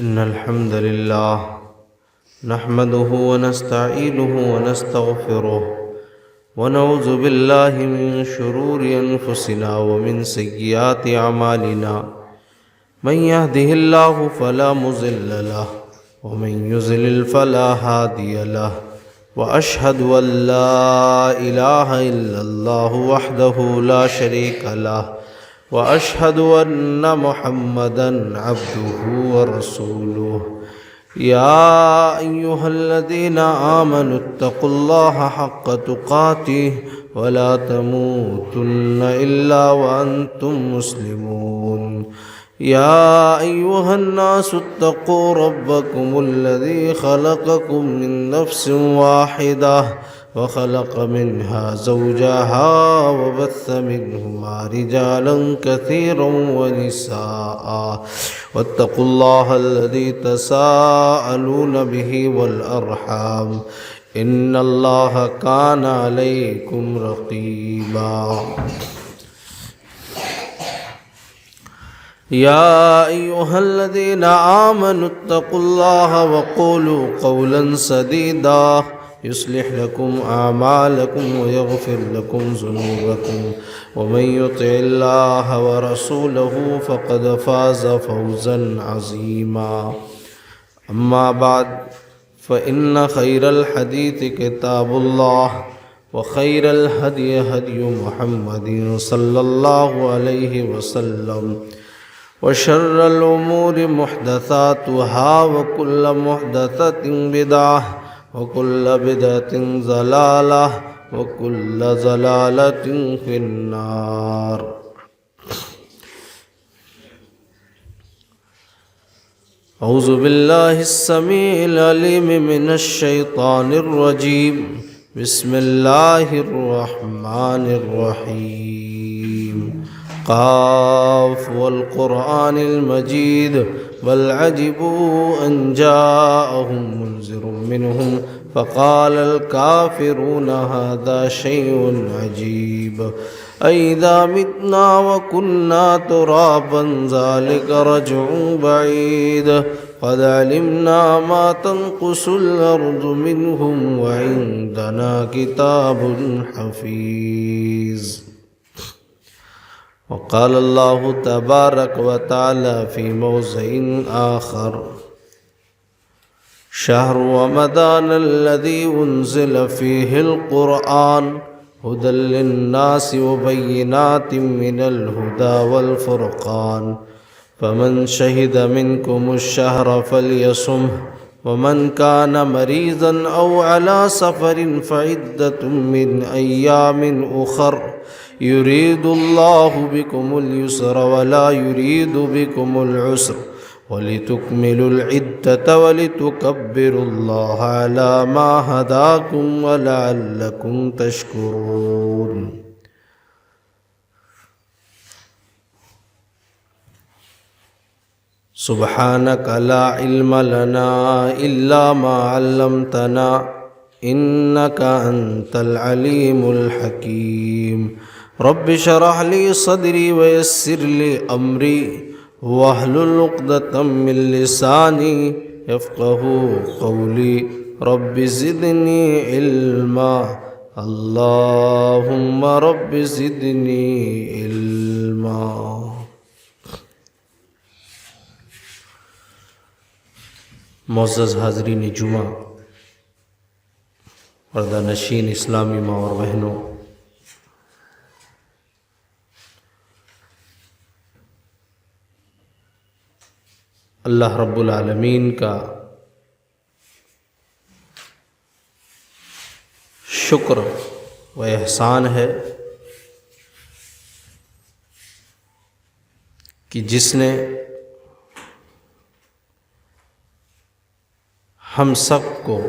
إن الحمد لله نحمده ونستعينه ونستغفره ونعوذ بالله من شرور أنفسنا ومن سيئات أعمالنا من يهده الله فلا مضل له ومن يضلل فلا هادي له وأشهد أن لا إله إلا الله وحده لا شريك له وأشهد أن محمدًا عبده ورسوله يا أيها الذين آمنوا اتقوا الله حق تقاته ولا تموتن إلا وأنتم مسلمون يا أيها الناس اتقوا ربكم الذي خلقكم من نفس واحدة وخلق منها زوجها وبث منهما رجالا كثيرا ونساء واتقوا الله الذي تساءلون به والأرحام إن الله كان عليكم رقيبا يا أيها الذين آمنوا اتقوا الله وقولوا قولا سديدا يصلح لكم أعمالكم ويغفر لكم ذنوبكم ومن يطع الله ورسوله فقد فاز فوزا عظيما أما بعد فإن خير الحديث كتاب الله وخير الهدي هدي محمد صلى الله عليه وسلم وشر الأمور محدثاتها وكل محدثة بدعة وكل بدعة ضلالة وكل ضلالة في النار أعوذ بالله السميع العليم من الشيطان الرجيم بسم الله الرحمن الرحيم قاف والقرآن المجيد بل عجبوا أن جاءهم منذر منهم فقال الكافرون هذا شيء عجيب أئذا متنا وكنا ترابا ذلك رجع بعيد قد علمنا ما تنقص الأرض منهم وعندنا كتاب حفيظ وقال الله تبارك وتعالى في موضع آخر شهر رمضان الذي أنزل فيه القرآن هدى للناس وبينات من الهدى والفرقان فمن شهد منكم الشهر فليصمه ومن كان مريضا أو على سفر فعدة من أيام أخر يريد الله بكم اليسر ولا يريد بكم العسر ولتكملوا العدة ولتكبروا الله على ما هداكم ولعلكم تشكرون سبحانك لا علم لنا إلا ما علمتنا إنك أنت العليم الحكيم رب اشرح لي صدري ويسر لي أمري واحلل عقدة من لساني يفقهوا قولي رب زدني علما اللهم رب زدني علما معزز حاضرین جمعہ پردہ نشین اسلامی ماں اور بہنوں، اللہ رب العالمین کا شکر و احسان ہے کہ جس نے ہم سب کو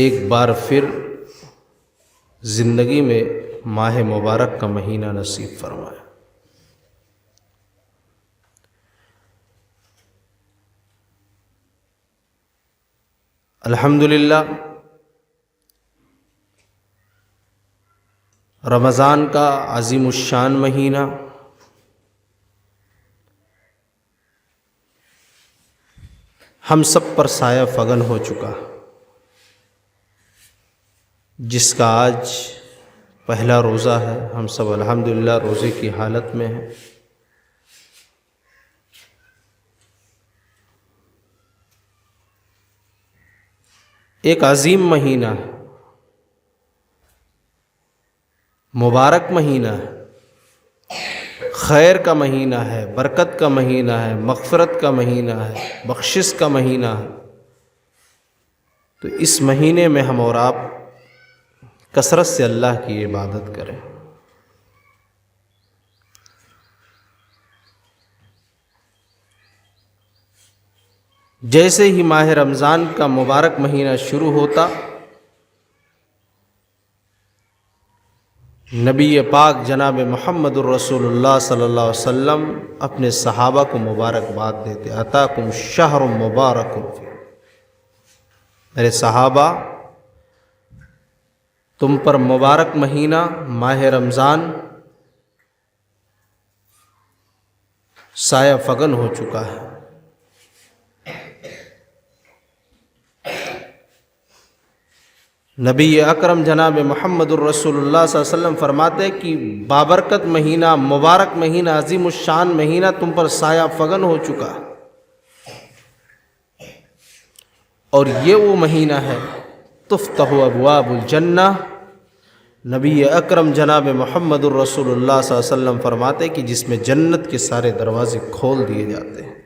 ایک بار پھر زندگی میں ماہ مبارک کا مہینہ نصیب فرمایا۔ الحمدللہ رمضان کا عظیم الشان مہینہ ہم سب پر سایہ فگن ہو چکا، جس کا آج پہلا روزہ ہے۔ ہم سب الحمدللہ روزے کی حالت میں ہیں۔ ایک عظیم مہینہ ہے، مبارک مہینہ ہے، خیر کا مہینہ ہے، برکت کا مہینہ ہے، مغفرت کا مہینہ ہے، بخشش کا مہینہ ہے۔ تو اس مہینے میں ہم اور آپ کثرت سے اللہ کی عبادت کریں۔ جیسے ہی ماہ رمضان کا مبارک مہینہ شروع ہوتا، نبی پاک جناب محمد الرسول اللہ صلی اللہ علیہ وسلم اپنے صحابہ کو مبارکباد دیتے، اتاکم شہر مبارک فی، میرے صحابہ تم پر مبارک مہینہ ماہ رمضان سایہ فگن ہو چکا ہے۔ نبی اکرم جناب محمد الرسول اللہ صلی اللہ علیہ وسلم فرماتے ہیں کہ بابرکت مہینہ، مبارک مہینہ، عظیم الشان مہینہ تم پر سایہ فگن ہو چکا، اور یہ وہ مہینہ ہے تفتح ابواب الجنہ۔ نبی اکرم جناب محمد الرسول اللہ صلی اللہ علیہ وسلم فرماتے ہیں کہ جس میں جنت کے سارے دروازے کھول دیے جاتے ہیں۔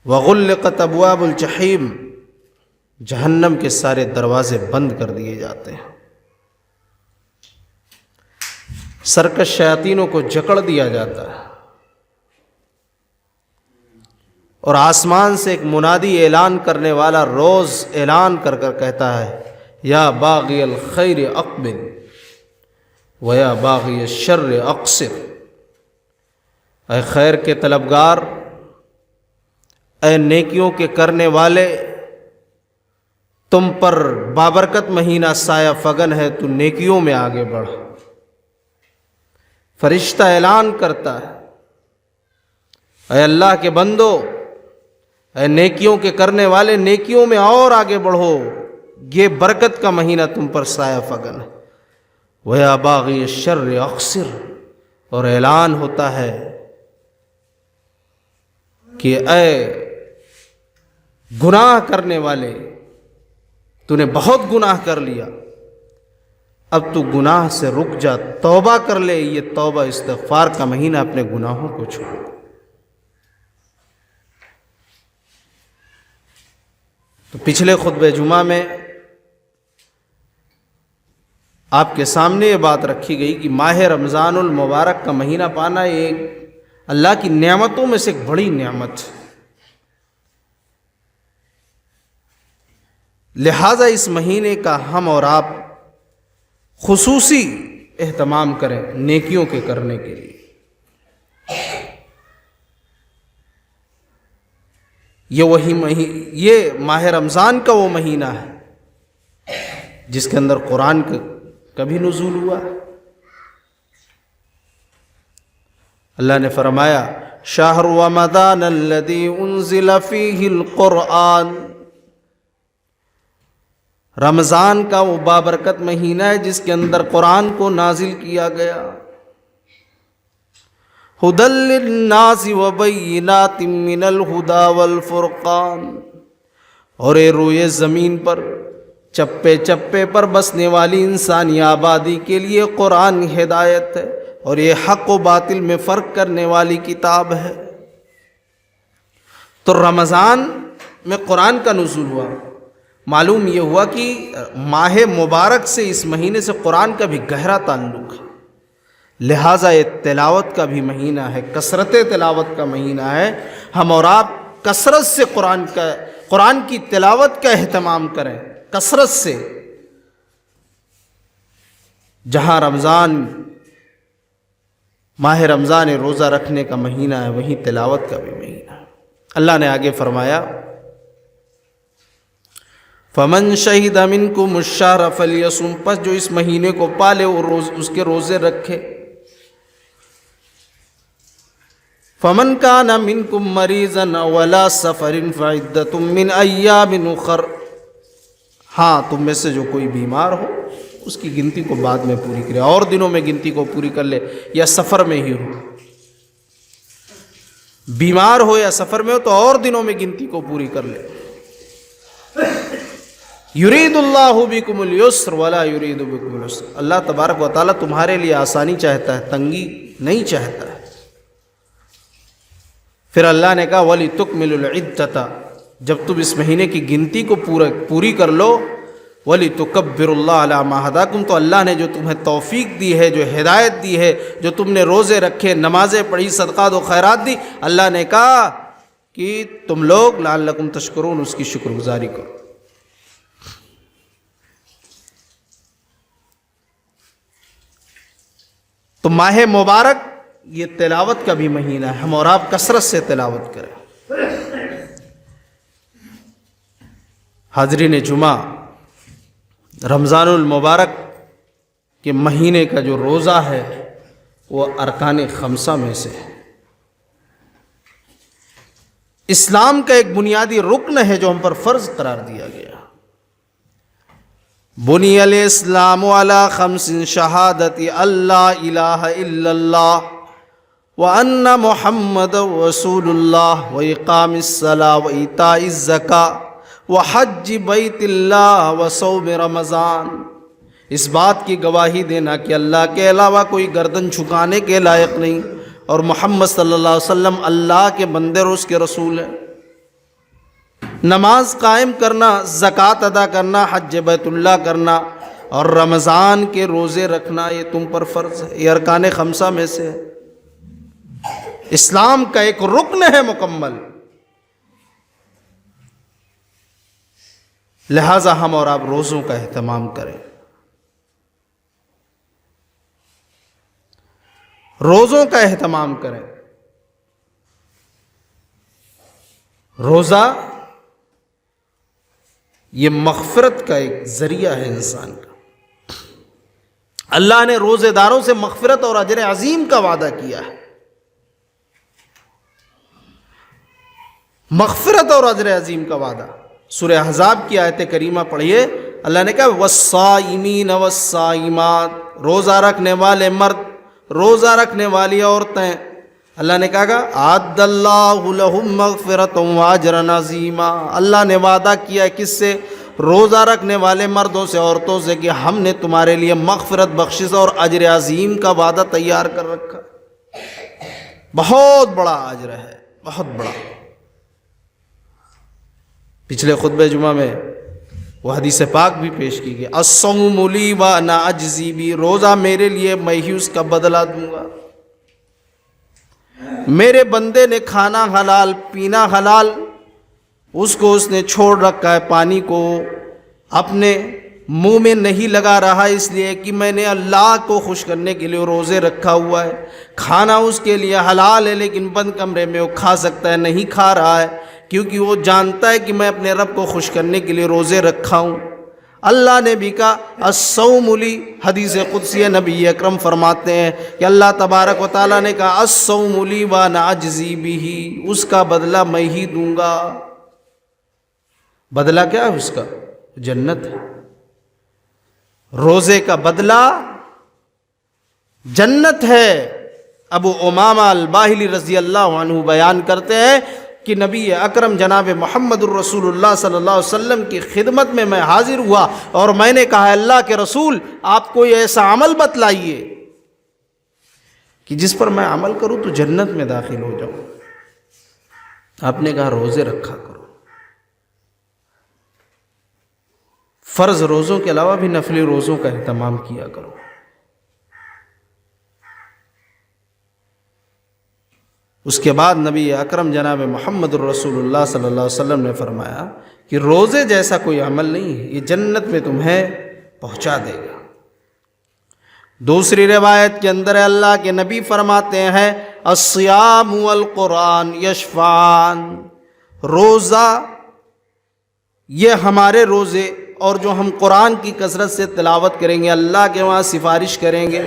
وغلقت ابواب الجحیم، جہنم کے سارے دروازے بند کر دیے جاتے ہیں، سرکش شیاطینوں کو جکڑ دیا جاتا ہے، اور آسمان سے ایک منادی اعلان کرنے والا روز اعلان کر کر کہتا ہے، یا باغی الخیر اقبل ویا باغی الشر اقصر، اے خیر کے طلبگار، اے نیکیوں کے کرنے والے، تم پر بابرکت مہینہ سایہ فگن ہے، تو نیکیوں میں آگے بڑھ۔ فرشتہ اعلان کرتا ہے، اے اللہ کے بندو، اے نیکیوں کے کرنے والے، نیکیوں میں اور آگے بڑھو، یہ برکت کا مہینہ تم پر سایہ فگن ہے۔ وَيَا بَاغِيَ الشَّرِّ أَقْصِرْ، اور اعلان ہوتا ہے کہ اے گناہ کرنے والے، تو نے بہت گناہ کر لیا، اب تو گناہ سے رک جا، توبہ کر لے۔ یہ توبہ استغفار کا مہینہ، اپنے گناہوں کو چھوڑ۔ تو پچھلے خطبہ جمعہ میں آپ کے سامنے یہ بات رکھی گئی کہ ماہ رمضان المبارک کا مہینہ پانا ایک اللہ کی نعمتوں میں سے ایک بڑی نعمت ہے، لہٰذا اس مہینے کا ہم اور آپ خصوصی اہتمام کریں نیکیوں کے کرنے کے لیے۔ یہ ماہ رمضان کا وہ مہینہ ہے جس کے اندر قرآن کا بھی نزول ہوا۔ اللہ نے فرمایا، شہر رمضان الذی انزل فیہ القرآن، رمضان کا وہ بابرکت مہینہ ہے جس کے اندر قرآن کو نازل کیا گیا۔ ھدی للناس وبینات من الھدی والفرقان، اور اے روئے زمین پر چپے چپے پر بسنے والی انسانی آبادی کے لیے قرآن ہدایت ہے، اور یہ حق و باطل میں فرق کرنے والی کتاب ہے۔ تو رمضان میں قرآن کا نزول ہوا، معلوم یہ ہوا کہ ماہ مبارک سے، اس مہینے سے قرآن کا بھی گہرا تعلق ہے، لہٰذا یہ تلاوت کا بھی مہینہ ہے، کثرت تلاوت کا مہینہ ہے۔ ہم اور آپ کثرت سے قرآن کی تلاوت کا اہتمام کریں، کثرت سے۔ جہاں ماہ رمضان روزہ رکھنے کا مہینہ ہے، وہیں تلاوت کا بھی مہینہ ہے۔ اللہ نے آگے فرمایا، فَمَن شَهِدَ مِنْكُمُ الشَّهْرَ فَلْيَصُمْ، پس جو اس مہینے کو پالے وہ اس کے روزے رکھے۔ فمن کان منکم مریضا او علی سفر فعدۃ من ایام اخر، ہاں تم میں سے جو کوئی بیمار ہو اس کی گنتی کو بعد میں پوری کرے، اور دنوں میں گنتی کو پوری کر لے، یا سفر میں ہی ہو، بیمار ہو یا سفر میں ہو تو اور دنوں میں گنتی کو پوری کر لے۔ یرید اللہ بکم اليسر ولا یرید بکم العسر، اللہ تبارک و تعالیٰ تمہارے لیے آسانی چاہتا ہے، تنگی نہیں چاہتا ہے۔ پھر اللہ نے کہا وَلِتُكْمِلُ الْعِدَّةَ، جب تم اس مہینے کی گنتی کو پوری کر لو، وَلِتُكَبِّرُ اللَّهَ عَلَىٰ مَا هَدَاكُمْ، تو اللہ نے جو تمہیں توفیق دی ہے، جو ہدایت دی ہے، جو تم نے روزے رکھے، نمازیں پڑھی، صدقات و خیرات دی، اللہ نے کہا کہ تم لوگ لعلکم تشکرون، اس کی شکر گزاری کرو۔ تو ماہ مبارک یہ تلاوت کا بھی مہینہ ہے، ہم اور آپ کثرت سے تلاوت کریں۔ حاضرین جمعہ، رمضان المبارک کے مہینے کا جو روزہ ہے وہ ارکان خمسہ میں سے ہے، اسلام کا ایک بنیادی رکن ہے جو ہم پر فرض قرار دیا گیا۔ بنی الاسلام علی خمس شہادت اللہ الہ الا اللہ وان محمد رسول اللہ واقام الصلاۃ وایتاء الزکاۃ وحج بیت اللہ وصوم رمضان، اس بات کی گواہی دینا کہ اللہ کے علاوہ کوئی گردن جھکانے کے لائق نہیں، اور محمد صلی اللہ علیہ وسلم اللہ کے بندے اور اس کے رسول ہیں۔ نماز قائم کرنا، زکوٰۃ ادا کرنا، حج بیت اللہ کرنا اور رمضان کے روزے رکھنا، یہ تم پر فرض ہے، یہ ارکان خمسہ میں سے ہے، اسلام کا ایک رکن ہے مکمل۔ لہٰذا ہم اور آپ روزوں کا اہتمام کریں، روزوں کا اہتمام کریں۔ روزہ یہ مغفرت کا ایک ذریعہ ہے انسان کا، اللہ نے روزے داروں سے مغفرت اور اجر عظیم کا وعدہ کیا ہے، مغفرت اور اجر عظیم کا وعدہ۔ سورہ احزاب کی آیت کریمہ پڑھیے، اللہ نے کہا والصائمین والصائمات، روزہ رکھنے والے مرد، روزہ رکھنے والی عورتیں، اللہ نے کہا اعد اللہ لہم مغفرۃ واجرا عظیما، اللہ نے وعدہ کیا ہے کس سے؟ روزہ رکھنے والے مردوں سے، عورتوں سے، کہ ہم نے تمہارے لیے مغفرت، بخشش اور اجر عظیم کا وعدہ تیار کر رکھا، بہت بڑا اجر ہے، بہت بڑا۔ پچھلے خطبہ جمعہ میں وہ حدیث پاک بھی پیش کی گئی، الصوم لی وانا اجزی بہ، روزہ میرے لیے، میں ہی اس کا بدلہ دوں گا۔ میرے بندے نے کھانا حلال، پینا حلال، اس کو اس نے چھوڑ رکھا ہے، پانی کو اپنے منہ میں نہیں لگا رہا، اس لیے کہ میں نے اللہ کو خوش کرنے کے لیے روزے رکھا ہوا ہے۔ کھانا اس کے لیے حلال ہے لیکن بند کمرے میں وہ کھا سکتا ہے، نہیں کھا رہا ہے کیونکہ وہ جانتا ہے کہ میں اپنے رب کو خوش کرنے کے لیے روزے رکھا ہوں۔ اللہ نے بھی کہا الصوم لی، حدیث قدسی نبی اکرم فرماتے ہیں کہ اللہ تبارک و تعالیٰ نے کہا الصوم لی وانا اجزی بہ، اس کا بدلہ میں ہی دوں گا۔ بدلہ کیا ہے اس کا؟ جنت ہے۔ روزے کا بدلہ جنت ہے۔ ابو امامہ الباہلی رضی اللہ عنہ بیان کرتے ہیں کہ نبی اکرم جناب محمد الرسول اللہ صلی اللہ علیہ وسلم کی خدمت میں حاضر ہوا اور میں نے کہا اللہ کے رسول آپ کوئی ایسا عمل بتلائیے کہ جس پر میں عمل کروں تو جنت میں داخل ہو جاؤں۔ آپ نے کہا روزے رکھا کرو، فرض روزوں کے علاوہ بھی نفلی روزوں کا اہتمام کیا کرو۔ اس کے بعد نبی اکرم جناب محمد الرسول اللہ صلی اللہ علیہ وسلم نے فرمایا کہ روزے جیسا کوئی عمل نہیں ہے، یہ جنت میں تمہیں پہنچا دے گا۔ دوسری روایت کے اندر اللہ کے نبی فرماتے ہیں الصیام والقرآن یشفعان، روزہ یہ ہمارے روزے اور جو ہم قرآن کی کثرت سے تلاوت کریں گے اللہ کے وہاں سفارش کریں گے۔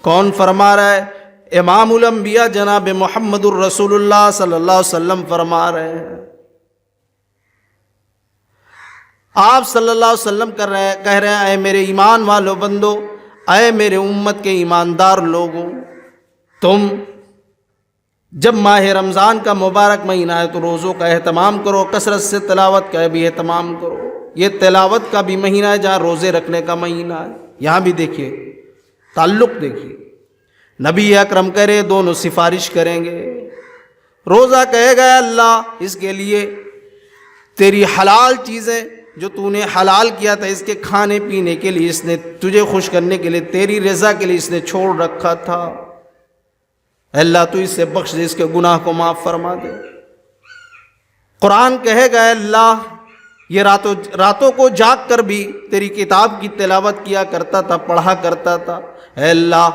کون فرما رہا ہے؟ امام الانبیاء جناب محمد الرسول اللہ صلی اللہ علیہ وسلم فرما رہے ہیں، آپ صلی اللہ علیہ وسلم کہہ رہے ہیں، اے میرے ایمان والو بندو، اے میرے امت کے ایماندار لوگوں، تم جب ماہ رمضان کا مبارک مہینہ ہے تو روزوں کا اہتمام کرو، کثرت سے تلاوت کا بھی اہتمام کرو۔ یہ تلاوت کا بھی مہینہ ہے جہاں روزے رکھنے کا مہینہ ہے۔ یہاں بھی دیکھیے تعلق، دیکھیے نبی اکرم کرے دونوں سفارش کریں گے۔ روزہ کہے گا اللہ اس کے لیے تیری حلال چیزیں جو تو نے حلال کیا تھا، اس کے کھانے پینے کے لیے، اس نے تجھے خوش کرنے کے لیے، تیری رضا کے لیے اس نے چھوڑ رکھا تھا، اللہ تو اس سے بخش دے، اس کے گناہ کو معاف فرما دے۔ قرآن کہے گا اللہ یہ راتوں کو جاگ کر بھی تیری کتاب کی تلاوت کیا کرتا تھا، پڑھا کرتا تھا، اے اللہ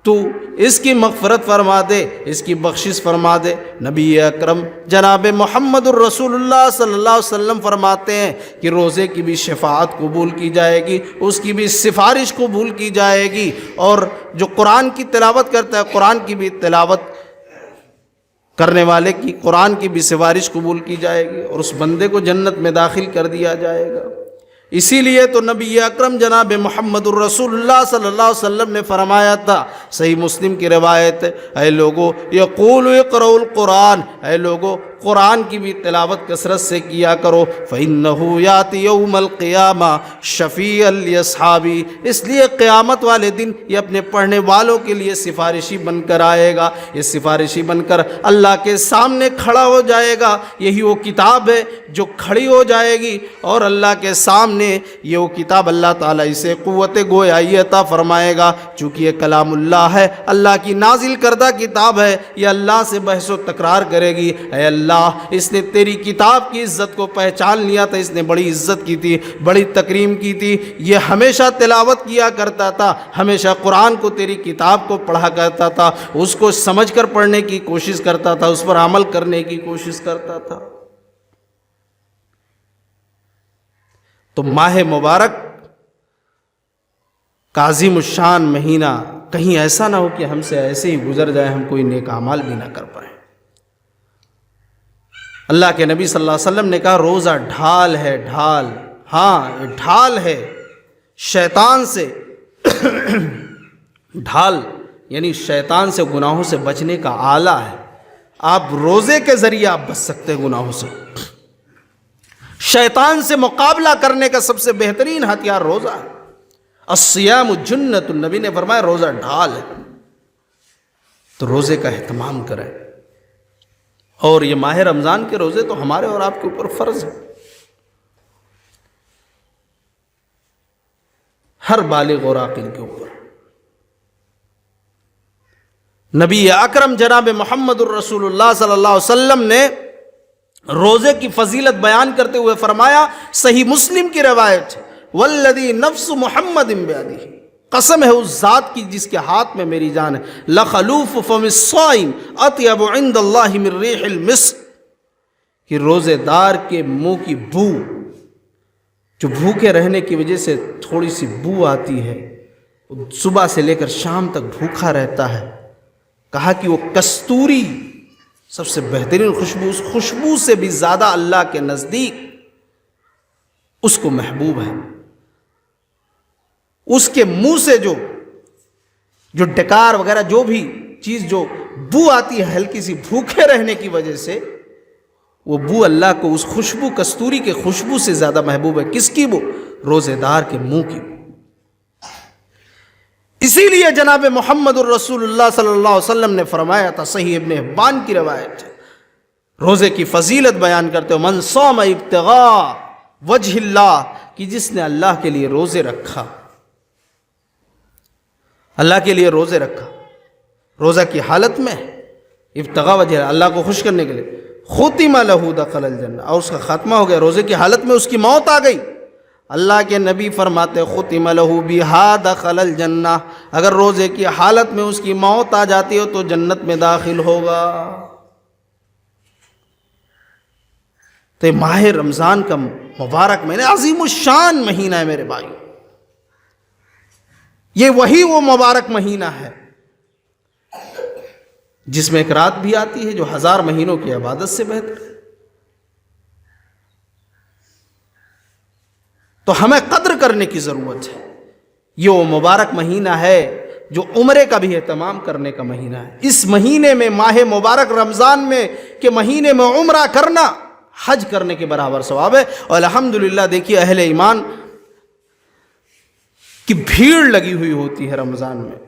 تو اس کی مغفرت فرما دے، اس کی بخشش فرما دے۔ نبی اکرم جناب محمد الرسول اللہ صلی اللہ علیہ وسلم فرماتے ہیں کہ روزے کی بھی شفاعت قبول کی جائے گی، اس کی بھی سفارش قبول کی جائے گی، اور جو قرآن کی تلاوت کرتا ہے قرآن کی بھی تلاوت کرنے والے کی قرآن کی بھی سفارش قبول کی جائے گی، اور اس بندے کو جنت میں داخل کر دیا جائے گا۔ اسی لیے تو نبی اکرم جناب محمد الرسول اللہ صلی اللہ علیہ وسلم نے فرمایا تھا، صحیح مسلم کی روایت ہے، اے لوگو یقول اقرؤ القرآن، اے لوگو قرآن کی بھی تلاوت کثرت سے کیا کرو، فإنہ یاتی یوم القیامہ شفیعا لاصحابی، اس لیے قیامت والے دن یہ اپنے پڑھنے والوں کے لیے سفارشی بن کر آئے گا، یہ سفارشی بن کر اللہ کے سامنے کھڑا ہو جائے گا۔ یہی وہ کتاب ہے جو کھڑی ہو جائے گی، اور اللہ کے سامنے یہ وہ کتاب اللہ تعالیٰ اسے قوت گویائی عطا فرمائے گا، چونکہ یہ کلام اللہ ہے، اللہ کی نازل کردہ کتاب ہے، یہ اللہ سے بحث و تکرار کرے گی۔ اے اللہ اس نے تیری کتاب کی عزت کو پہچان لیا تھا، اس نے بڑی عزت کی تھی، بڑی تکریم کی تھی، یہ ہمیشہ تلاوت کیا کرتا تھا، ہمیشہ قرآن کو تیری کتاب کو پڑھا کرتا تھا، اس کو سمجھ کر پڑھنے کی کوشش کرتا تھا، اس پر عمل کرنے کی کوشش کرتا تھا۔ تو ماہ مبارک کا عظیم الشان مہینہ کہیں ایسا نہ ہو کہ ہم سے ایسے ہی گزر جائے، ہم کوئی نیک اعمال بھی نہ کر پائیں۔ اللہ کے نبی صلی اللہ علیہ وسلم نے کہا روزہ ڈھال ہے، ڈھال، ہاں یہ ڈھال ہے شیطان سے، ڈھال یعنی شیطان سے گناہوں سے بچنے کا آلہ ہے۔ آپ روزے کے ذریعے آپ بچ سکتے ہیں گناہوں سے۔ شیطان سے مقابلہ کرنے کا سب سے بہترین ہتھیار روزہ ہے۔ الصیام جنۃ، النبی نے فرمایا روزہ ڈھال ہے، تو روزے کا اہتمام کریں۔ اور یہ ماہ رمضان کے روزے تو ہمارے اور آپ کے اوپر فرض ہے، ہر بالغ اور عاقل کے اوپر۔ نبی اکرم جناب محمد الرسول اللہ صلی اللہ علیہ وسلم نے روزے کی فضیلت بیان کرتے ہوئے فرمایا، صحیح مسلم کی روایت، والذی نفس محمد بیدہ، قسم ہے اس ذات کی جس کے ہاتھ میں میری جان ہے، لخلوف فم الصائم اطیب عند اللہ من ریح المسک، کہ روزے دار کے منہ کی بو، جو بھوکے رہنے کی وجہ سے تھوڑی سی بو آتی ہے، صبح سے لے کر شام تک بھوکا رہتا ہے، کہا کہ وہ کستوری سب سے بہترین خوشبو، اس خوشبو سے بھی زیادہ اللہ کے نزدیک اس کو محبوب ہے۔ اس کے منہ سے جو ڈکار وغیرہ جو بھی چیز جو بو آتی ہے ہلکی سی بھوکے رہنے کی وجہ سے، وہ بو اللہ کو اس خوشبو کستوری کے خوشبو سے زیادہ محبوب ہے۔ کس کی بو؟ روزے دار کے منہ کی بو۔ اسی لیے جناب محمد الرسول اللہ صلی اللہ علیہ وسلم نے فرمایا تھا، صحیح ابن حبان کی روایت ہے، روزے کی فضیلت بیان کرتے ہو، من صام ابتغاء وجہ اللہ، کہ جس نے اللہ کے لیے روزے رکھا، اللہ کے لیے روزے رکھا، روزہ کی حالت میں ابتغاء وجہ اللہ کو خوش کرنے کے لیے، ختم لہ دخل الجنہ، اور اس کا خاتمہ ہو گیا، روزے کی حالت میں اس کی موت آ گئی، اللہ کے نبی فرماتے ختم لہ بہا دخل الجنہ، اگر روزے کی حالت میں اس کی موت آ جاتی ہو تو جنت میں داخل ہوگا۔ تو ماہ رمضان کا مبارک مہینہ عظیم الشان مہینہ ہے میرے بھائیو، یہ وہی وہ مبارک مہینہ ہے جس میں ایک رات بھی آتی ہے جو 1000 مہینوں کی عبادت سے بہتر ہے۔ تو ہمیں قدر کرنے کی ضرورت ہے۔ یہ وہ مبارک مہینہ ہے جو عمرے کا بھی اہتمام کرنے کا مہینہ ہے۔ اس مہینے میں، ماہ مبارک رمضان میں کے مہینے میں عمرہ کرنا حج کرنے کے برابر ثواب ہے۔ اور الحمدللہ دیکھیے اہل ایمان کی بھیڑ لگی ہوئی ہوتی ہے رمضان میں،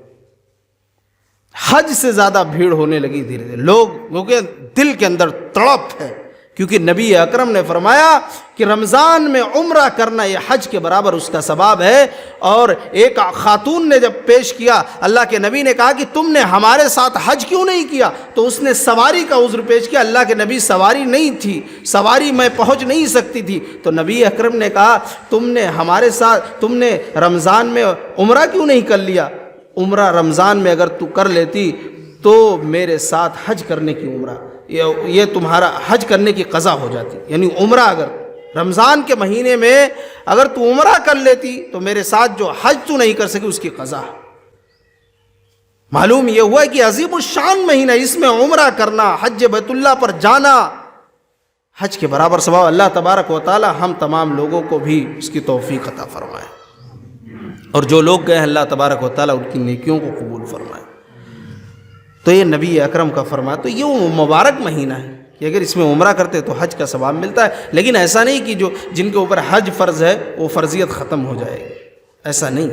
حج سے زیادہ بھیڑ ہونے لگی دھیرے دھیرے، لوگوں کے دل کے اندر تڑپ ہے، کیونکہ نبی اکرم نے فرمایا کہ رمضان میں عمرہ کرنا یہ حج کے برابر اس کا ثواب ہے۔ اور ایک خاتون نے جب پیش کیا، اللہ کے نبی نے کہا کہ تم نے ہمارے ساتھ حج کیوں نہیں کیا؟ تو اس نے سواری کا عذر پیش کیا، اللہ کے نبی سواری نہیں تھی، سواری میں پہنچ نہیں سکتی تھی۔ تو نبی اکرم نے کہا تم نے ہمارے ساتھ، تم نے رمضان میں عمرہ کیوں نہیں کر لیا؟ عمرہ رمضان میں اگر تو کر لیتی تو میرے ساتھ حج کرنے کی عمرہ، یہ تمہارا حج کرنے کی قضا ہو جاتی۔ یعنی عمرہ اگر رمضان کے مہینے میں اگر تو عمرہ کر لیتی تو میرے ساتھ جو حج تو نہیں کر سکی اس کی قضا۔ معلوم یہ ہوا کہ عظیم الشان مہینہ، اس میں عمرہ کرنا، حج بیت اللہ پر جانا حج کے برابر ثواب۔ اللہ تبارک و تعالی ہم تمام لوگوں کو بھی اس کی توفیق عطا فرمائے، اور جو لوگ گئے ہیں اللہ تبارک و تعالی ان کی نیکیوں کو قبول فرمائے۔ تو یہ نبی اکرم کا فرمان، تو یہ وہ مبارک مہینہ ہے کہ اگر اس میں عمرہ کرتے تو حج کا ثواب ملتا ہے۔ لیکن ایسا نہیں کہ جن کے اوپر حج فرض ہے وہ فرضیت ختم ہو جائے گی، ایسا نہیں۔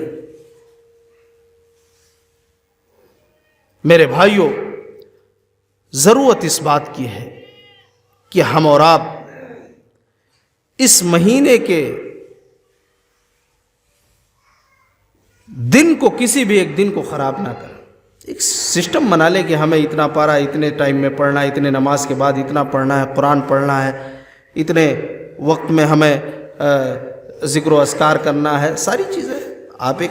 میرے بھائیوں، ضرورت اس بات کی ہے کہ ہم اور آپ اس مہینے کے دن کو، کسی بھی ایک دن کو خراب نہ کریں۔ ایک سسٹم بنا لے کہ ہمیں اتنا پارا اتنے ٹائم میں پڑھنا ہے، اتنے نماز کے بعد اتنا پڑھنا ہے، قرآن پڑھنا ہے، اتنے وقت میں ہمیں ذکر و اذکار کرنا ہے، ساری چیزیں آپ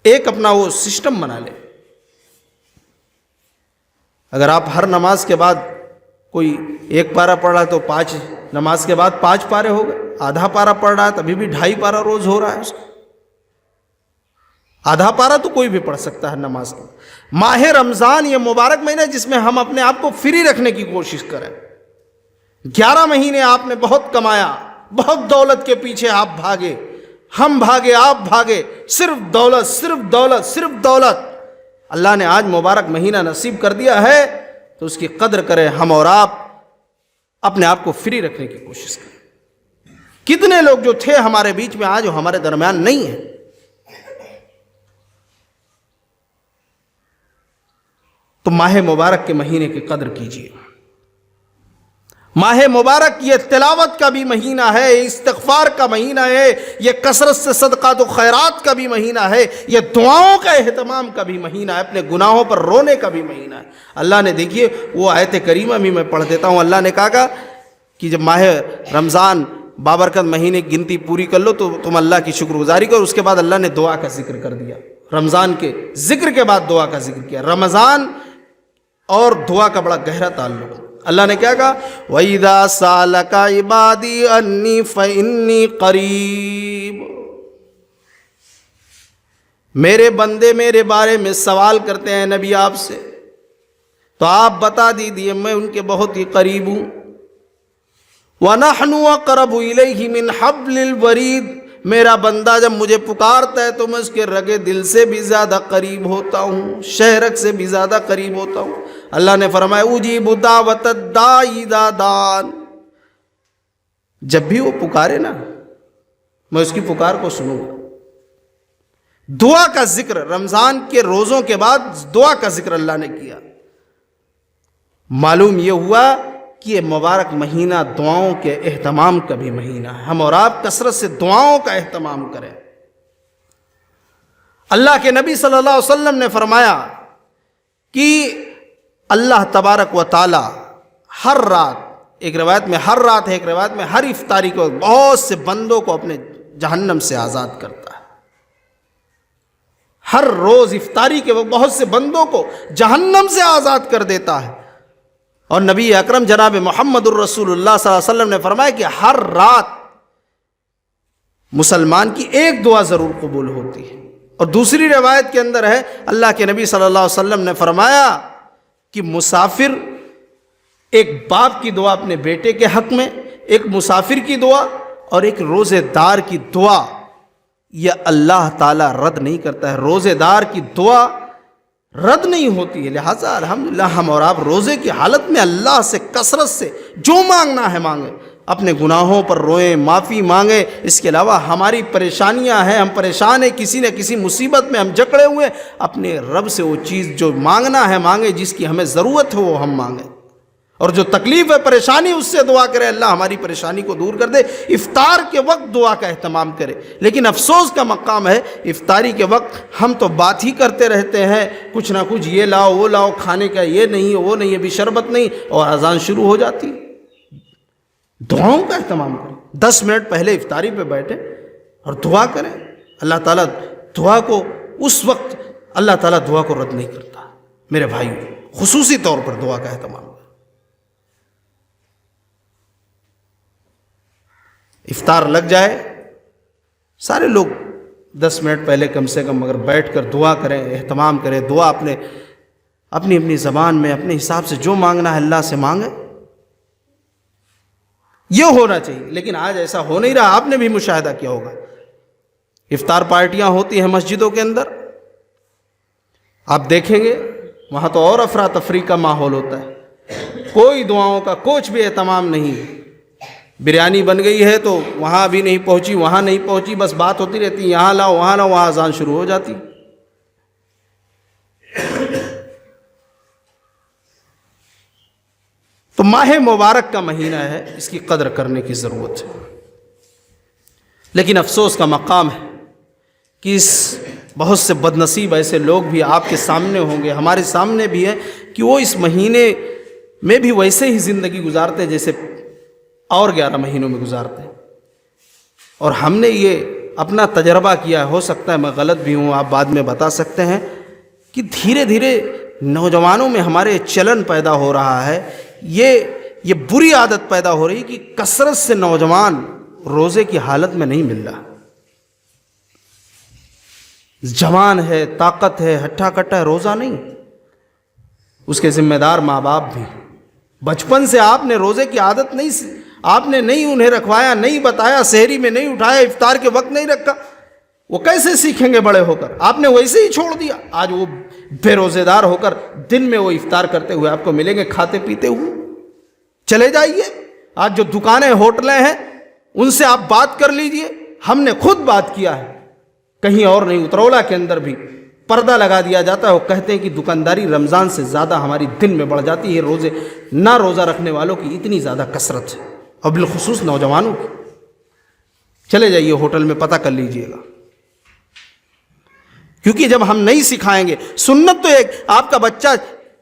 ایک اپنا وہ سسٹم بنا لیں۔ اگر آپ ہر نماز کے بعد کوئی ایک پارا پڑھ رہا ہے تو 5 نماز کے بعد 5 پارے ہو گئے، آدھا پارا پڑھ رہا ہے تبھی بھی 2.5 پارا روز ہو رہا ہے اس کو۔ آدھا پارا تو کوئی بھی پڑھ سکتا ہے نماز کا۔ ماہ رمضان یہ مبارک مہینہ جس میں ہم اپنے آپ کو فری رکھنے کی کوشش کریں۔ 11 مہینے آپ نے بہت کمایا، بہت دولت کے پیچھے آپ بھاگے، ہم بھاگے، آپ بھاگے، صرف دولت، صرف دولت، صرف دولت۔ اللہ نے آج مبارک مہینہ نصیب کر دیا ہے تو اس کی قدر کریں، ہم اور آپ اپنے آپ کو فری رکھنے کی کوشش کریں۔ کتنے لوگ جو تھے ہمارے بیچ میں آج وہ ہمارے درمیان نہیں ہیں۔ تو ماہ مبارک کے مہینے کی قدر کیجیے۔ ماہ مبارک یہ تلاوت کا بھی مہینہ ہے، استغفار کا مہینہ ہے، یہ کثرت سے صدقات و خیرات کا بھی مہینہ ہے، یہ دعاؤں کا اہتمام کا بھی مہینہ ہے، اپنے گناہوں پر رونے کا بھی مہینہ ہے۔ اللہ نے دیکھیے وہ آیت کریمہ بھی میں پڑھ دیتا ہوں۔ اللہ نے کہا کہ جب ماہ رمضان بابرکت مہینے کی گنتی پوری کر لو تو تم اللہ کی شکر گزاری کرو۔ اس کے بعد اللہ نے دعا کا ذکر کر دیا، رمضان کے ذکر کے بعد دعا کا ذکر کیا۔ رمضان اور دعا کا بڑا گہرا تعلق۔ اللہ نے کیا کہا؟ وَإِذَا سَأَلَكَ عِبَادِي أَنِّي فَإِنِّي قَرِيبٌ۔ میرے بندے میرے بارے میں سوال کرتے ہیں نبی آپ سے تو آپ بتا دیجیے میں ان کے بہت ہی قریب ہوں۔ وَنَحْنُ أَقْرَبُ إِلَيْهِ مِنْ حَبْلِ الْوَرِيدِ۔ میرا بندہ جب مجھے پکارتا ہے تو میں اس کے رگے دل سے بھی زیادہ قریب ہوتا ہوں، شہرک سے بھی زیادہ قریب ہوتا ہوں۔ اللہ نے فرمایا اجیب دعوت الداعی اذا دعان، جب بھی وہ پکارے نا میں اس کی پکار کو سنوں گا۔ دعا کا ذکر رمضان کے روزوں کے بعد دعا کا ذکر اللہ نے کیا۔ معلوم یہ ہوا کہ یہ مبارک مہینہ دعاؤں کے اہتمام کا بھی مہینہ ہے۔ ہم اور آپ کثرت سے دعاؤں کا اہتمام کریں۔ اللہ کے نبی صلی اللہ علیہ وسلم نے فرمایا کہ اللہ تبارک و تعالی ہر رات، ایک روایت میں ہر رات ہے، ایک روایت میں ہر افطاری کو بہت سے بندوں کو اپنے جہنم سے آزاد کرتا ہے۔ ہر روز افطاری کے وقت بہت سے بندوں کو جہنم سے آزاد کر دیتا ہے۔ اور نبی اکرم جناب محمد الرسول اللہ صلی اللہ علیہ وسلم نے فرمایا کہ ہر رات مسلمان کی ایک دعا ضرور قبول ہوتی ہے۔ اور دوسری روایت کے اندر ہے اللہ کے نبی صلی اللہ علیہ وسلم نے فرمایا کہ مسافر، ایک باپ کی دعا اپنے بیٹے کے حق میں، ایک مسافر کی دعا اور ایک روزے دار کی دعا، یہ اللہ تعالیٰ رد نہیں کرتا ہے۔ روزے دار کی دعا رد نہیں ہوتی ہے، لہٰذا الحمدللہ ہم اور آپ روزے کی حالت میں اللہ سے کثرت سے جو مانگنا ہے مانگیں، اپنے گناہوں پر روئیں، معافی مانگیں۔ اس کے علاوہ ہماری پریشانیاں ہیں، ہم پریشان ہیں، کسی نہ کسی مصیبت میں ہم جکڑے ہوئے، اپنے رب سے وہ چیز جو مانگنا ہے مانگیں، جس کی ہمیں ضرورت ہو وہ ہم مانگیں، اور جو تکلیف ہے پریشانی اس سے دعا کرے اللہ ہماری پریشانی کو دور کر دے۔ افطار کے وقت دعا کا اہتمام کرے، لیکن افسوس کا مقام ہے افطاری کے وقت ہم تو بات ہی کرتے رہتے ہیں، کچھ نہ کچھ یہ لاؤ وہ لاؤ، کھانے کا یہ نہیں وہ نہیں، ابھی شربت نہیں، اور اذان شروع ہو جاتی۔ دعاؤں کا اہتمام کریں، 10 منٹ پہلے افطاری پہ بیٹھیں اور دعا کریں۔ اللہ تعالیٰ دعا کو اس وقت اللہ تعالیٰ دعا کو رد نہیں کرتا۔ میرے بھائیو، خصوصی طور پر دعا کا اہتمام کریں۔ افطار لگ جائے، سارے لوگ 10 منٹ پہلے کم سے کم اگر بیٹھ کر دعا کریں، اہتمام کریں، دعا اپنی اپنی زبان میں اپنے حساب سے جو مانگنا ہے اللہ سے مانگیں، یہ ہونا چاہیے۔ لیکن آج ایسا ہو نہیں رہا، آپ نے بھی مشاہدہ کیا ہوگا، افطار پارٹیاں ہوتی ہیں مسجدوں کے اندر، آپ دیکھیں گے وہاں تو اور افراتفری کا ماحول ہوتا ہے، کوئی دعاؤں کا کچھ بھی اہتمام نہیں۔ بریانی بن گئی ہے تو وہاں بھی نہیں پہنچی، وہاں نہیں پہنچی، بس بات ہوتی رہتی، یہاں لاؤ وہاں لاؤ، وہاں اذان شروع ہو جاتی۔ تو ماہ مبارک کا مہینہ ہے، اس کی قدر کرنے کی ضرورت ہے۔ لیکن افسوس کا مقام ہے کہ اس بہت سے بد نصیب ایسے لوگ بھی آپ کے سامنے ہوں گے، ہمارے سامنے بھی ہیں، کہ وہ اس مہینے میں بھی ویسے ہی زندگی گزارتے جیسے اور 11 مہینوں میں گزارتے ہیں۔ اور ہم نے یہ اپنا تجربہ کیا، ہو سکتا ہے میں غلط بھی ہوں، آپ بعد میں بتا سکتے ہیں، کہ دھیرے دھیرے نوجوانوں میں ہمارے چلن پیدا ہو رہا ہے، یہ بری عادت پیدا ہو رہی کہ کثرت سے نوجوان روزے کی حالت میں نہیں مل رہا۔ جوان ہے، طاقت ہے، ہٹھا کٹا ہے، روزہ نہیں۔ اس کے ذمہ دار ماں باپ بھی، بچپن سے آپ نے روزے کی عادت آپ نے نہیں انہیں رکھوایا، نہیں بتایا، سحری میں نہیں اٹھایا، افطار کے وقت نہیں رکھا، وہ کیسے سیکھیں گے بڑے ہو کر؟ آپ نے ویسے ہی چھوڑ دیا، آج وہ بے روزے دار ہو کر دن میں وہ افطار کرتے ہوئے آپ کو ملیں گے، کھاتے پیتے ہوئے۔ چلے جائیے، آج جو دکانیں ہوٹلیں ہیں ان سے آپ بات کر لیجئے، ہم نے خود بات کیا ہے، کہیں اور نہیں، اترولہ کے اندر بھی پردہ لگا دیا جاتا ہے، وہ کہتے ہیں کہ دکانداری رمضان سے زیادہ ہماری دن میں بڑھ جاتی ہے، روزے نہ روزہ رکھنے والوں کی اتنی زیادہ کثرت ہے، اور بالخصوص نوجوانوں کی۔ چلے جائیے ہوٹل میں پتہ کر لیجئے گا، کیونکہ جب ہم نہیں سکھائیں گے، سنت تو ایک، آپ کا بچہ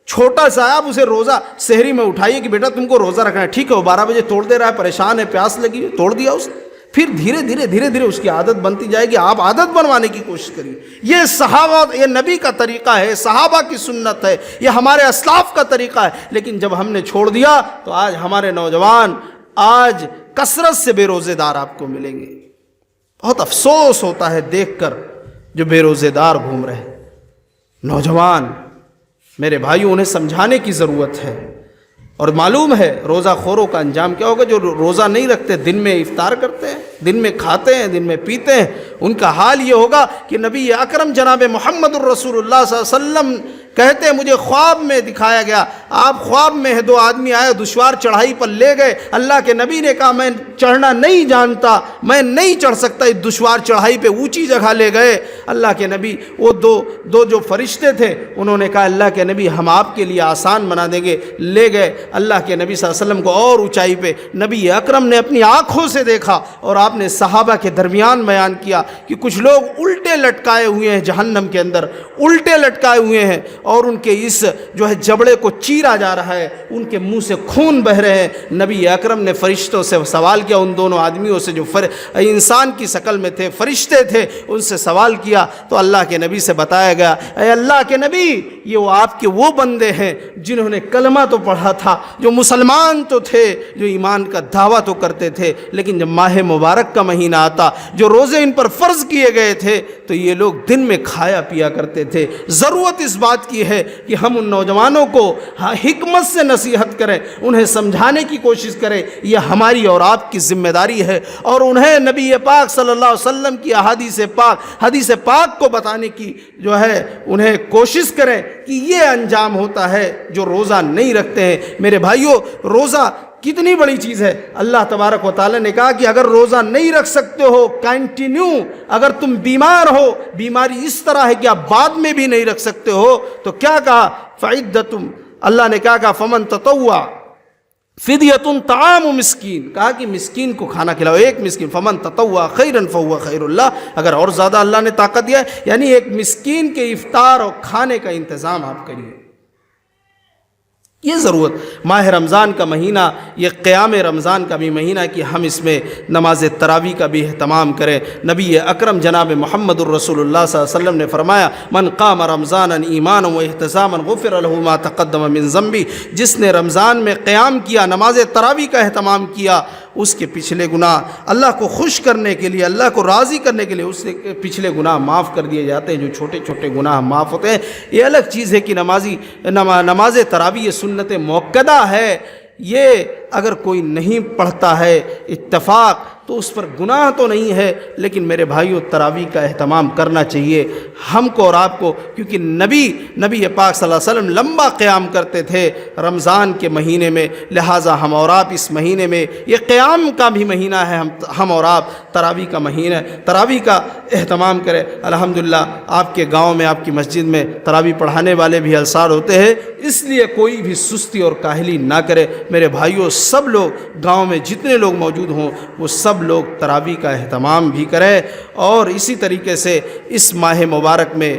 چھوٹا سا ہے، آپ اسے روزہ سحری میں اٹھائیے کہ بیٹا تم کو روزہ رکھنا ہے، ٹھیک ہے، وہ 12 بجے توڑ دے رہا ہے، پریشان ہے، پیاس لگی ہے، توڑ دیا اس، پھر دھیرے دھیرے اس کی عادت بنتی جائے گی، آپ عادت بنوانے کی کوشش کریے۔ یہ صحابہ، یہ نبی کا طریقہ ہے، صحابہ کی سنت ہے، یہ ہمارے اسلاف کا طریقہ ہے، لیکن جب ہم نے چھوڑ دیا تو آج ہمارے نوجوان آج کثرت سے بے روزے دار آپ کو ملیں گے۔ بہت افسوس ہوتا ہے دیکھ کر جو بے روزے دار گھوم رہے نوجوان۔ میرے بھائیوں، انہیں سمجھانے کی ضرورت ہے، اور معلوم ہے روزہ خوروں کا انجام کیا ہوگا۔ جو روزہ نہیں رکھتے، دن میں افطار کرتے ہیں، دن میں کھاتے ہیں، دن میں پیتے ہیں، ان کا حال یہ ہوگا کہ نبی اکرم جناب محمد الرسول اللہ صلی اللہ علیہ وسلم کہتے ہیں مجھے خواب میں دکھایا گیا، آپ خواب میں 2 آدمی آئے، دشوار چڑھائی پر لے گئے، اللہ کے نبی نے کہا میں چڑھنا نہیں جانتا، میں نہیں چڑھ سکتا اس دشوار چڑھائی پہ، اونچی جگہ لے گئے۔ اللہ کے نبی، وہ دو جو فرشتے تھے، انہوں نے کہا اللہ کے نبی ہم آپ کے لیے آسان بنا دیں گے، لے گئے اللہ کے نبی صلی اللہ علیہ وسلم کو اور اونچائی پہ۔ نبی اکرم نے اپنی آنکھوں سے دیکھا، اور آپ نے صحابہ کے درمیان بیان کیا کہ کچھ لوگ الٹے لٹکائے ہوئے ہیں جہنم کے اندر، الٹے لٹکائے ہوئے ہیں، اور ان کے اس جو ہے جبڑے کو چیر چیرا جا رہا ہے، ان کے منہ سے خون بہہ رہے ہیں۔ نبی اکرم نے فرشتوں سے سوال کیا، ان دونوں آدمیوں سے جو انسان کی شکل میں تھے، فرشتے تھے، ان سے سوال کیا تو اللہ کے نبی سے بتایا گیا، اے اللہ کے نبی، یہ وہ آپ کے وہ بندے ہیں جنہوں نے کلمہ تو پڑھا تھا، جو مسلمان تو تھے، جو ایمان کا دعویٰ تو کرتے تھے، لیکن جب ماہ مبارک کا مہینہ آتا، جو روزے ان پر فرض کیے گئے تھے، تو یہ لوگ دن میں کھایا پیا کرتے تھے۔ ضرورت اس بات کی ہے کہ ہم ان نوجوانوں کو حکمت سے نصیحت کریں، انہیں سمجھانے کی کوشش کریں، یہ ہماری اور آپ کی ذمہ داری ہے، اور انہیں نبی پاک صلی اللہ علیہ وسلم کی حدیث پاک کو بتانے کی جو ہے انہیں کوشش کریں کہ یہ انجام ہوتا ہے جو روزہ نہیں رکھتے ہیں۔ میرے بھائیوں، روزہ کتنی بڑی چیز ہے۔ اللہ تبارک و تعالیٰ نے کہا کہ اگر روزہ نہیں رکھ سکتے ہو کنٹینیو، اگر تم بیمار ہو، بیماری اس طرح ہے کہ آپ بعد میں بھی نہیں رکھ سکتے ہو، تو کیا کہا؟ فعدتم، اللہ نے کیا کہا؟ فمن تطوع فدیۃ طعام مسکین، کہا کہ مسکین کو کھانا کھلاؤ، ایک مسکین، فمن تطوع خیرا فہو خیر اللہ، اگر اور زیادہ اللہ نے طاقت دیا ہے، یعنی ایک مسکین کے افطار اور کھانے کا انتظام آپ کریے۔ یہ ضرورت ماہ رمضان کا مہینہ، یہ قیام رمضان کا بھی مہینہ کہ ہم اس میں نماز تراویح کا بھی اہتمام کریں۔ نبی اکرم جناب محمد الرسول اللہ صلی اللہ علیہ وسلم نے فرمایا، من قام رمضانا ایمانا و احتسابا غفر له ما تقدم من ذنبه، جس نے رمضان میں قیام کیا، نماز تراویح کا اہتمام کیا، اس کے پچھلے گناہ اللہ کو خوش کرنے کے لیے، اللہ کو راضی کرنے کے لیے اس کے پچھلے گناہ معاف کر دیے جاتے ہیں۔ جو چھوٹے چھوٹے گناہ معاف ہوتے ہیں، یہ الگ چیز ہے کہ نماز تراویح یہ سنت موقدہ ہے، یہ اگر کوئی نہیں پڑھتا ہے اتفاق تو اس پر گناہ تو نہیں ہے، لیکن میرے بھائیوں تراویح کا اہتمام کرنا چاہیے ہم کو اور آپ کو، کیونکہ نبی پاک صلی اللہ علیہ وسلم لمبا قیام کرتے تھے رمضان کے مہینے میں، لہٰذا ہم اور آپ اس مہینے میں، یہ قیام کا بھی مہینہ ہے، ہم اور آپ تراویح کا مہینہ ہے، تراویح کا اہتمام کریں۔ الحمدللہ آپ کے گاؤں میں، آپ کی مسجد میں تراویح پڑھانے والے بھی انصار ہوتے ہیں، اس لیے کوئی بھی سستی اور کاہلی نہ کرے۔ میرے بھائیوں، سب لوگ گاؤں میں جتنے لوگ موجود ہوں وہ سب لوگ تراویح کا اہتمام بھی کریں، اور اسی طریقے سے اس ماہ مبارک میں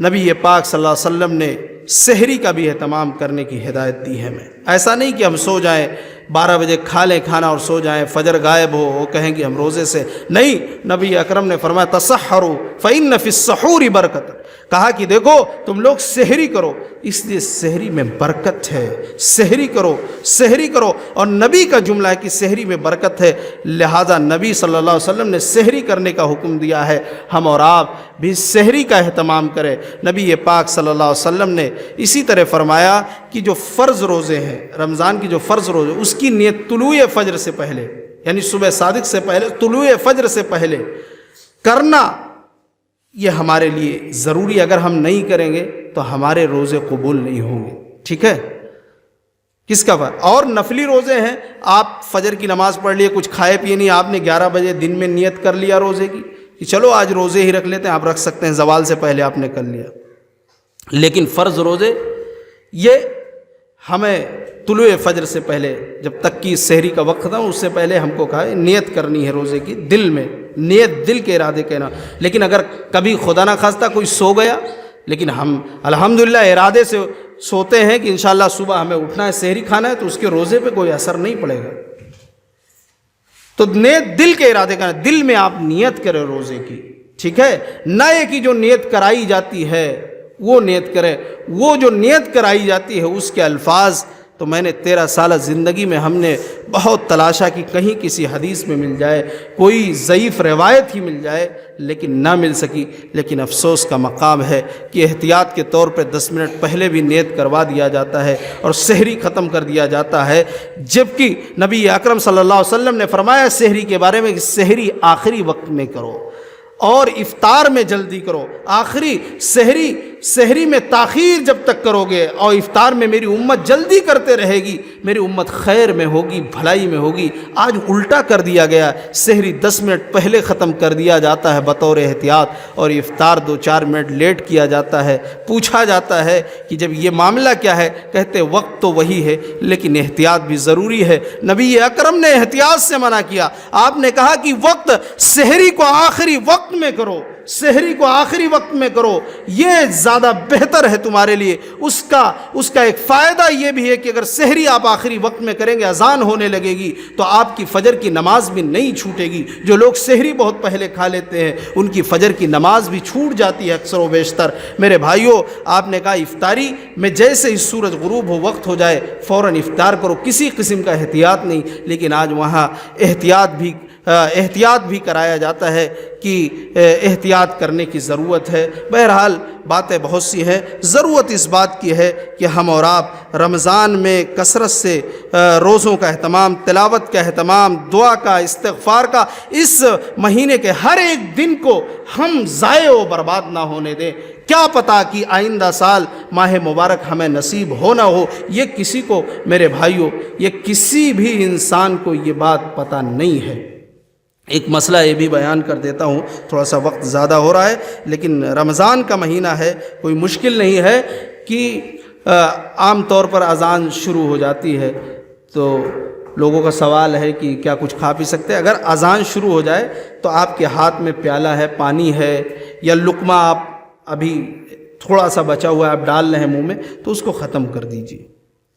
نبی پاک صلی اللہ علیہ وسلم نے سحری کا بھی اہتمام کرنے کی ہدایت دی ہے ہمیں۔ ایسا نہیں کہ ہم سو جائیں، 12 بجے کھا لیں کھانا اور سو جائیں، فجر غائب ہو وہ کہیں کہ ہم روزے سے نہیں۔ نبی اکرم نے فرمایا تسحروا فإن فی السحور برکت، کہا کہ دیکھو تم لوگ سحری کرو، اس لیے سحری میں برکت ہے، سحری کرو، اور نبی کا جملہ ہے کہ سحری میں برکت ہے، لہذا نبی صلی اللہ علیہ وسلم نے سحری کرنے کا حکم دیا ہے، ہم اور آپ بھی سحری کا اہتمام کریں۔ نبی پاک صلی اللہ علیہ وسلم نے اسی طرح فرمایا کہ جو فرض روزے ہیں، رمضان کی جو فرض روزے، اس کی نیت طلوع فجر سے پہلے، یعنی صبح صادق سے پہلے، طلوع فجر سے پہلے کرنا، یہ ہمارے لیے ضروری، اگر ہم نہیں کریں گے تو ہمارے روزے قبول نہیں ہوں گے، ٹھیک ہے؟ کس کا فرق؟ اور نفلی روزے ہیں، آپ فجر کی نماز پڑھ لیے، کچھ کھائے پیے نہیں، آپ نے 11 بجے دن میں نیت کر لیا روزے کی کہ چلو آج روزے ہی رکھ لیتے ہیں، آپ رکھ سکتے ہیں، زوال سے پہلے آپ نے کر لیا۔ لیکن فرض روزے یہ ہمیں طلوع فجر سے پہلے، جب تک کہ سحری کا وقت تھا اس سے پہلے ہم کو کہا ہے نیت کرنی ہے روزے کی، دل میں نیت، دل کے ارادے کہنا۔ لیکن اگر کبھی خدا نہ خواستہ کوئی سو گیا، لیکن ہم الحمدللہ ارادے سے سوتے ہیں کہ انشاءاللہ صبح ہمیں اٹھنا ہے، سحری کھانا ہے، تو اس کے روزے پہ کوئی اثر نہیں پڑے گا۔ تو نیت دل کے ارادے کرنا، دل میں آپ نیت کریں روزے کی، ٹھیک ہے؟ نہ یہ کہ جو نیت کرائی جاتی ہے وہ نیت کرے، وہ جو نیت کرائی جاتی ہے اس کے الفاظ تو میں نے 13 سالہ زندگی میں ہم نے بہت تلاشا کہ کہیں کسی حدیث میں مل جائے، کوئی ضعیف روایت ہی مل جائے، لیکن نہ مل سکی۔ لیکن افسوس کا مقام ہے کہ احتیاط کے طور پہ 10 منٹ پہلے بھی نیت کروا دیا جاتا ہے اور سحری ختم کر دیا جاتا ہے، جبکہ نبی اکرم صلی اللہ علیہ وسلم نے فرمایا سحری کے بارے میں کہ سحری آخری وقت میں کرو اور افطار میں جلدی کرو۔ آخری سحری میں تاخیر جب تک کرو گے اور افطار میں میری امت جلدی کرتے رہے گی، میری امت خیر میں ہوگی، بھلائی میں ہوگی۔ آج الٹا کر دیا گیا، سحری 10 منٹ پہلے ختم کر دیا جاتا ہے بطور احتیاط، اور افطار 2-4 منٹ لیٹ کیا جاتا ہے۔ پوچھا جاتا ہے کہ جب یہ معاملہ کیا ہے، کہتے وقت تو وہی ہے لیکن احتیاط بھی ضروری ہے۔ نبی اکرم نے احتیاط سے منع کیا، آپ نے کہا کہ وقت سحری کو آخری وقت میں کرو، سحری کو آخری وقت میں کرو، یہ زیادہ بہتر ہے تمہارے لیے۔ اس کا ایک فائدہ یہ بھی ہے کہ اگر سحری آپ آخری وقت میں کریں گے، اذان ہونے لگے گی تو آپ کی فجر کی نماز بھی نہیں چھوٹے گی۔ جو لوگ سحری بہت پہلے کھا لیتے ہیں ان کی فجر کی نماز بھی چھوٹ جاتی ہے اکثر و بیشتر۔ میرے بھائیوں، آپ نے کہا افطاری میں جیسے ہی سورج غروب ہو، وقت ہو جائے، فوراً افطار کرو، کسی قسم کا احتیاط نہیں۔ لیکن آج وہاں احتیاط بھی کرایا جاتا ہے کہ احتیاط کرنے کی ضرورت ہے۔ بہرحال باتیں بہت سی ہیں، ضرورت اس بات کی ہے کہ ہم اور آپ رمضان میں کثرت سے روزوں کا اہتمام، تلاوت کا اہتمام، دعا کا، استغفار کا، اس مہینے کے ہر ایک دن کو ہم ضائع و برباد نہ ہونے دیں۔ کیا پتہ کہ آئندہ سال ماہ مبارک ہمیں نصیب ہو نہ ہو۔ یہ کسی کو، میرے بھائیوں، یہ کسی بھی انسان کو یہ بات پتہ نہیں ہے۔ ایک مسئلہ یہ بھی بیان کر دیتا ہوں، تھوڑا سا وقت زیادہ ہو رہا ہے، لیکن رمضان کا مہینہ ہے، کوئی مشکل نہیں ہے کہ عام طور پر اذان شروع ہو جاتی ہے تو لوگوں کا سوال ہے کہ کیا کچھ کھا پی سکتے ہیں؟ اگر اذان شروع ہو جائے تو آپ کے ہاتھ میں پیالہ ہے، پانی ہے، یا لقمہ آپ ابھی تھوڑا سا بچا ہوا ہے آپ ڈال رہے ہیں منہ میں، تو اس کو ختم کر دیجیے،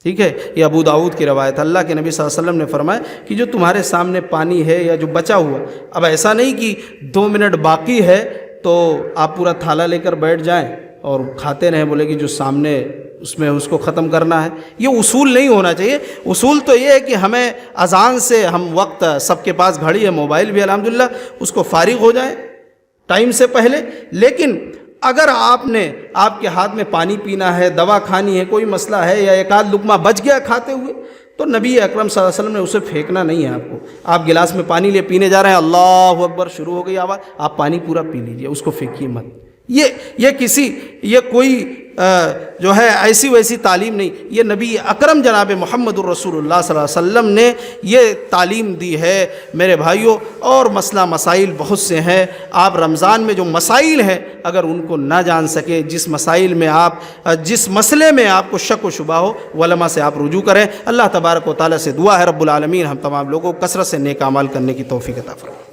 ٹھیک ہے؟ یہ ابو داؤد کی روایت۔ اللہ کے نبی صلی اللہ علیہ وسلم نے فرمایا کہ جو تمہارے سامنے پانی ہے یا جو بچا ہوا، اب ایسا نہیں کہ 2 منٹ باقی ہے تو آپ پورا تھالا لے کر بیٹھ جائیں اور کھاتے رہیں، بولے کہ جو سامنے اس میں اس کو ختم کرنا ہے۔ یہ اصول نہیں ہونا چاہیے۔ اصول تو یہ ہے کہ ہمیں اذان سے ہم وقت، سب کے پاس گھڑی ہے، موبائل بھی الحمدللہ، اس کو فارغ ہو جائیں ٹائم سے پہلے۔ لیکن اگر آپ کے ہاتھ میں پانی پینا ہے، دوا کھانی ہے، کوئی مسئلہ ہے، یا ایک آدھ لقمہ بچ گیا کھاتے ہوئے، تو نبی اکرم صلی اللہ علیہ وسلم نے اسے پھینکنا نہیں ہے آپ کو۔ آپ گلاس میں پانی لے پینے جا رہے ہیں، اللہ اکبر شروع ہو گئی آواز، آپ پانی پورا پی لیجئے، اس کو پھینکیے مت۔ یہ کوئی جو ہے ایسی ویسی تعلیم نہیں، یہ نبی اکرم جناب محمد الرسول اللہ صلی اللہ علیہ وسلم نے یہ تعلیم دی ہے۔ میرے بھائیوں، اور مسئلہ مسائل بہت سے ہیں۔ آپ رمضان میں جو مسائل ہیں اگر ان کو نہ جان سکے، جس مسئلے میں آپ کو شک و شبہ ہو، علماء سے آپ رجوع کریں۔ اللہ تبارک و تعالیٰ سے دعا ہے رب العالمین ہم تمام لوگوں کو کثرت سے نیک اعمال کرنے کی توفیق عطا فرمائے۔